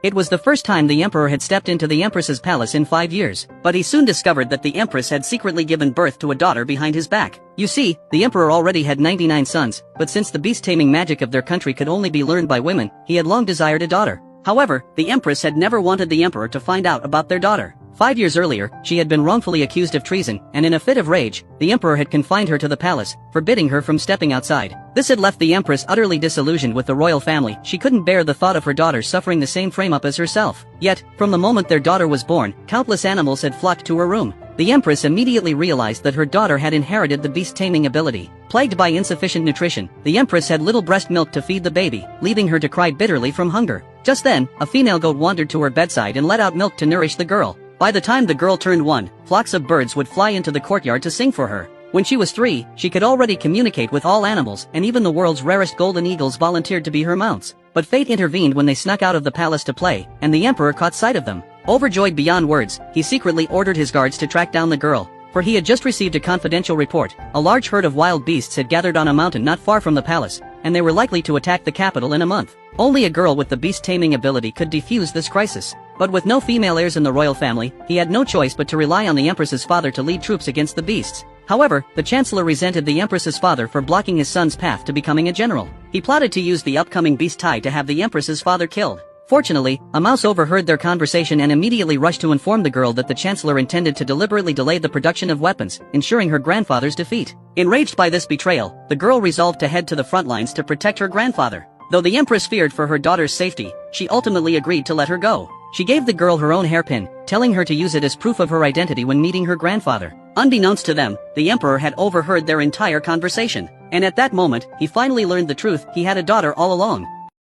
It was the first time the emperor had stepped into the empress's palace in 5 years, but he soon discovered that the empress had secretly given birth to a daughter behind his back. You see, the emperor already had 99 sons, but since the beast-taming magic of their country could only be learned by women, he had long desired a daughter. However, the empress had never wanted the emperor to find out about their daughter. 5 years earlier, she had been wrongfully accused of treason, and in a fit of rage, the emperor had confined her to the palace, forbidding her from stepping outside. This had left the empress utterly disillusioned with the royal family. She couldn't bear the thought of her daughter suffering the same frame-up as herself. Yet, from the moment their daughter was born, countless animals had flocked to her room. The empress immediately realized that her daughter had inherited the beast-taming ability. Plagued by insufficient nutrition, the empress had little breast milk to feed the baby, leaving her to cry bitterly from hunger. Just then, a female goat wandered to her bedside and let out milk to nourish the girl. By the time the girl turned 1, flocks of birds would fly into the courtyard to sing for her. When she was 3, she could already communicate with all animals, and even the world's rarest golden eagles volunteered to be her mounts. But fate intervened when they snuck out of the palace to play, and the emperor caught sight of them. Overjoyed beyond words, he secretly ordered his guards to track down the girl, for he had just received a confidential report. A large herd of wild beasts had gathered on a mountain not far from the palace, and they were likely to attack the capital in a month. Only a girl with the beast-taming ability could defuse this crisis. But with no female heirs in the royal family, he had no choice but to rely on the empress's father to lead troops against the beasts. However, the chancellor resented the empress's father for blocking his son's path to becoming a general. He plotted to use the upcoming beast tide to have the empress's father killed. Fortunately, a mouse overheard their conversation and immediately rushed to inform the girl that the chancellor intended to deliberately delay the production of weapons, ensuring her grandfather's defeat. Enraged by this betrayal, the girl resolved to head to the front lines to protect her grandfather. Though the empress feared for her daughter's safety, she ultimately agreed to let her go. She gave the girl her own hairpin, telling her to use it as proof of her identity when meeting her grandfather. Unbeknownst to them, the emperor had overheard their entire conversation. And at that moment, he finally learned the truth: he had a daughter all along.